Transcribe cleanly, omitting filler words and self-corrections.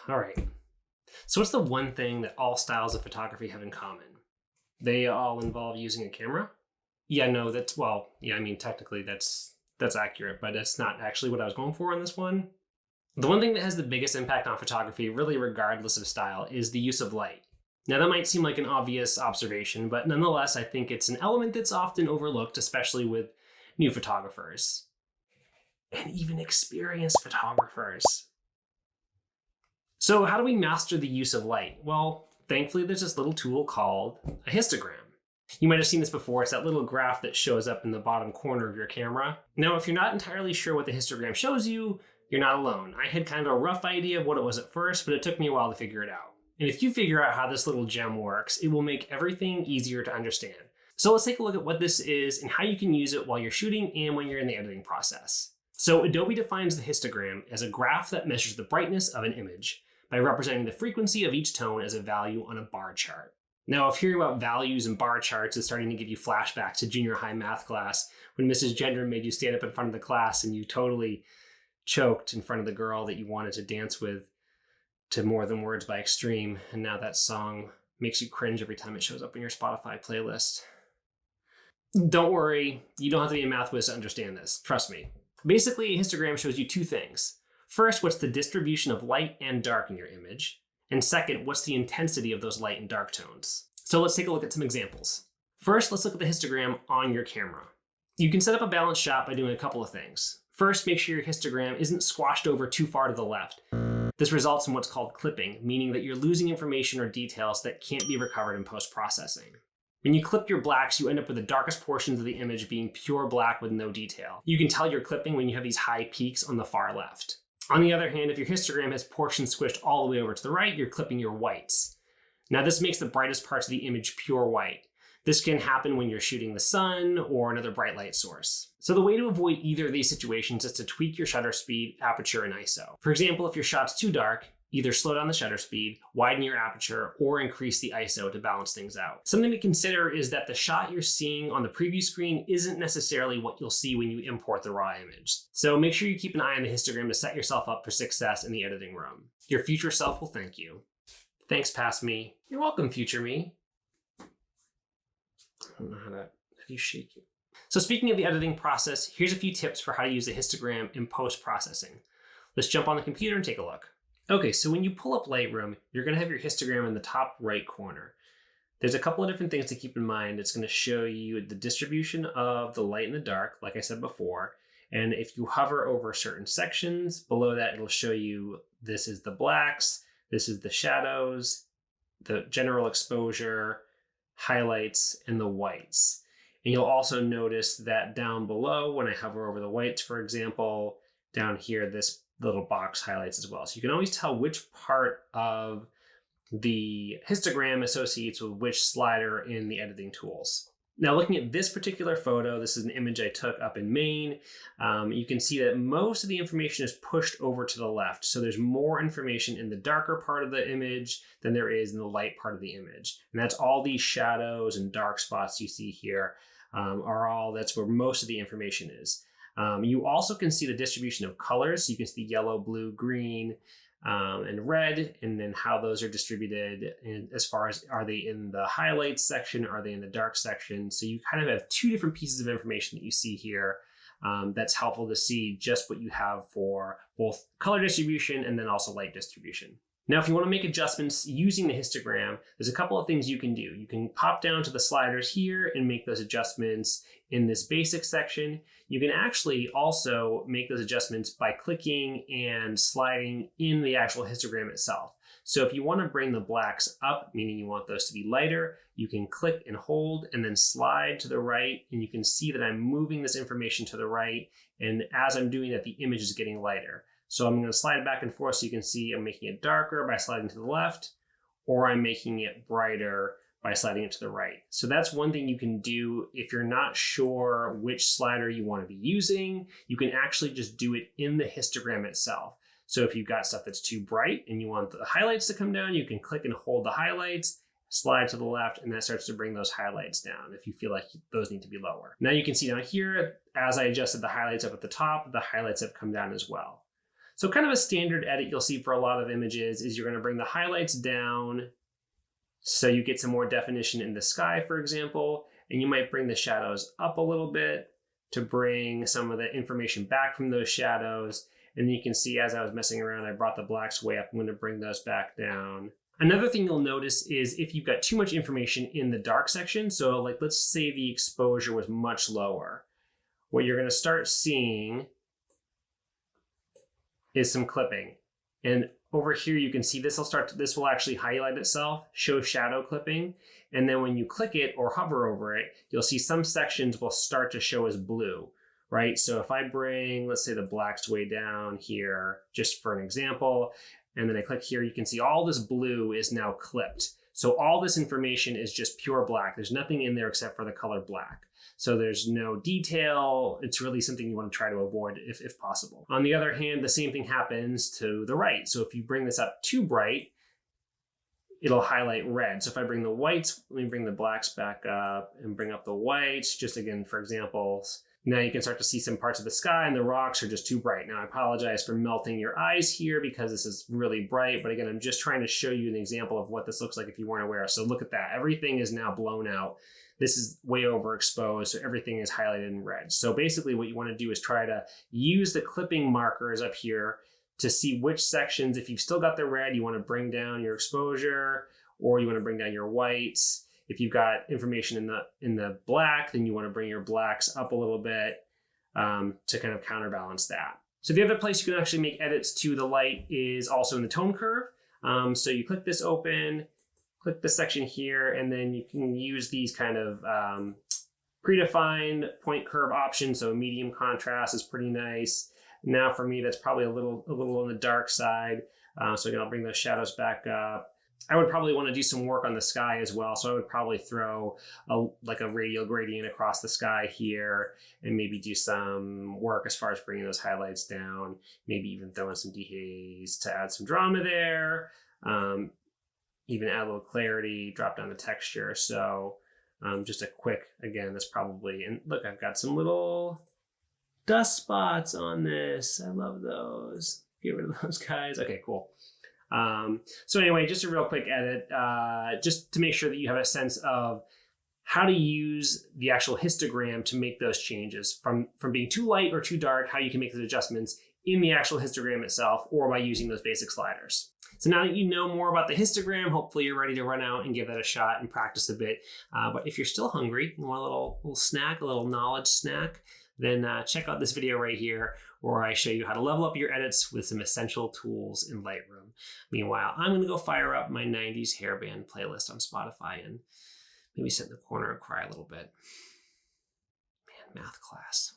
All right. So what's the one thing that all styles of photography have in common? They all involve using a camera? Yeah, no, technically that's accurate, but that's not actually what I was going for on this one. The one thing that has the biggest impact on photography, really regardless of style, is the use of light. Now that might seem like an obvious observation, but nonetheless, I think it's an element that's often overlooked, especially with new photographers and even experienced photographers. So how do we master the use of light? Well, thankfully there's this little tool called a histogram. You might have seen this before. It's that little graph that shows up in the bottom corner of your camera. Now, if you're not entirely sure what the histogram shows you, you're not alone. I had kind of a rough idea of what it was at first, but it took me a while to figure it out. And if you figure out how this little gem works, it will make everything easier to understand. So let's take a look at what this is and how you can use it while you're shooting and when you're in the editing process. So Adobe defines the histogram as a graph that measures the brightness of an image by representing the frequency of each tone as a value on a bar chart. Now, if hearing about values and bar charts is starting to give you flashbacks to junior high math class when Mrs. Gender made you stand up in front of the class and you totally choked in front of the girl that you wanted to dance with to More Than Words by Extreme, and now that song makes you cringe every time it shows up in your Spotify playlist. Don't worry, you don't have to be a math whiz to understand this, trust me. Basically, a histogram shows you two things. First, what's the distribution of light and dark in your image? And second, what's the intensity of those light and dark tones? So let's take a look at some examples. First, let's look at the histogram on your camera. You can set up a balanced shot by doing a couple of things. First, make sure your histogram isn't squashed over too far to the left. This results in what's called clipping, meaning that you're losing information or details that can't be recovered in post-processing. When you clip your blacks, you end up with the darkest portions of the image being pure black with no detail. You can tell you're clipping when you have these high peaks on the far left. On the other hand, if your histogram has portions squished all the way over to the right, you're clipping your whites. Now this makes the brightest parts of the image pure white. This can happen when you're shooting the sun or another bright light source. So the way to avoid either of these situations is to tweak your shutter speed, aperture, and ISO. For example, if your shot's too dark, either slow down the shutter speed, widen your aperture, or increase the ISO to balance things out. Something to consider is that the shot you're seeing on the preview screen isn't necessarily what you'll see when you import the raw image. So make sure you keep an eye on the histogram to set yourself up for success in the editing room. Your future self will thank you. Thanks, past me. You're welcome, future me. I don't know how do you shake it? So speaking of the editing process, here's a few tips for how to use the histogram in post-processing. Let's jump on the computer and take a look. Okay, so when you pull up Lightroom, you're going to have your histogram in the top right corner. There's a couple of different things to keep in mind. It's going to show you the distribution of the light and the dark, like I said before. And if you hover over certain sections, below that it'll show you this is the blacks, this is the shadows, the general exposure, highlights, and the whites. And you'll also notice that down below, when I hover over the whites, for example, down here, this little box highlights as well. So you can always tell which part of the histogram associates with which slider in the editing tools. Now, looking at this particular photo, this is an image I took up in Maine. You can see that most of the information is pushed over to the left. So there's more information in the darker part of the image than there is in the light part of the image. And that's all these shadows and dark spots you see here that's where most of the information is. You also can see the distribution of colors. So you can see yellow, blue, green, and red, and then how those are distributed as far as are they in the highlights section, are they in the dark section. So you kind of have two different pieces of information that you see here. That's helpful to see just what you have for both color distribution and then also light distribution. Now, if you want to make adjustments using the histogram, there's a couple of things you can do. You can pop down to the sliders here and make those adjustments in this basic section. You can actually also make those adjustments by clicking and sliding in the actual histogram itself. So if you want to bring the blacks up, meaning you want those to be lighter, you can click and hold and then slide to the right, and you can see that I'm moving this information to the right, and as I'm doing that, the image is getting lighter. So I'm going to slide back and forth so you can see I'm making it darker by sliding to the left, or I'm making it brighter by sliding it to the right. So that's one thing you can do. If you're not sure which slider you want to be using, you can actually just do it in the histogram itself. So if you've got stuff that's too bright and you want the highlights to come down, you can click and hold the highlights, slide to the left, and that starts to bring those highlights down if you feel like those need to be lower. Now you can see down here, as I adjusted the highlights up at the top, the highlights have come down as well. So kind of a standard edit you'll see for a lot of images is you're going to bring the highlights down so you get some more definition in the sky, for example, and you might bring the shadows up a little bit to bring some of the information back from those shadows. And you can see as I was messing around, I brought the blacks way up. I'm going to bring those back down. Another thing you'll notice is if you've got too much information in the dark section, so like let's say the exposure was much lower, what you're going to start seeing is some clipping. And over here you can see this will actually highlight itself, show shadow clipping. And then when you click it or hover over it, you'll see some sections will start to show as blue, right? So if I bring, let's say the blacks way down here, just for an example, and then I click here, you can see all this blue is now clipped. So all this information is just pure black. There's nothing in there except for the color black. So there's no detail. It's really something you want to try to avoid if possible. On the other hand, the same thing happens to the right. So if you bring this up too bright, it'll highlight red. So if I bring the whites, let me bring the blacks back up and bring up the whites, just again, for examples. Now you can start to see some parts of the sky and the rocks are just too bright. Now I apologize for melting your eyes here because this is really bright, but again, I'm just trying to show you an example of what this looks like if you weren't aware. So look at that, everything is now blown out. This is way overexposed, so everything is highlighted in red. So basically what you want to do is try to use the clipping markers up here to see which sections, if you've still got the red, you want to bring down your exposure, or you want to bring down your whites. If you've got information in the black, then you want to bring your blacks up a little bit to kind of counterbalance that. So the other place you can actually make edits to the light is also in the tone curve. So you click this open, click the section here, and then you can use these kind of predefined point curve options. So medium contrast is pretty nice. Now for me, that's probably a little on the dark side. So again, I'll bring those shadows back up. I would probably want to do some work on the sky as well. So I would probably throw like a radial gradient across the sky here and maybe do some work as far as bringing those highlights down, maybe even throw in some dehaze to add some drama there, even add a little clarity, drop down the texture. So just a quick, again, that's probably, and look, I've got some little dust spots on this. I love those. Get rid of those guys. Okay, cool. So anyway, just a real quick edit, just to make sure that you have a sense of how to use the actual histogram to make those changes from being too light or too dark, how you can make those adjustments in the actual histogram itself or by using those basic sliders. So now that you know more about the histogram, hopefully you're ready to run out and give that a shot and practice a bit. But if you're still hungry, you want a little snack, a little knowledge snack, then check out this video right here where I show you how to level up your edits with some essential tools in Lightroom. Meanwhile, I'm going to go fire up my 90s hairband playlist on Spotify and maybe sit in the corner and cry a little bit. Man, math class.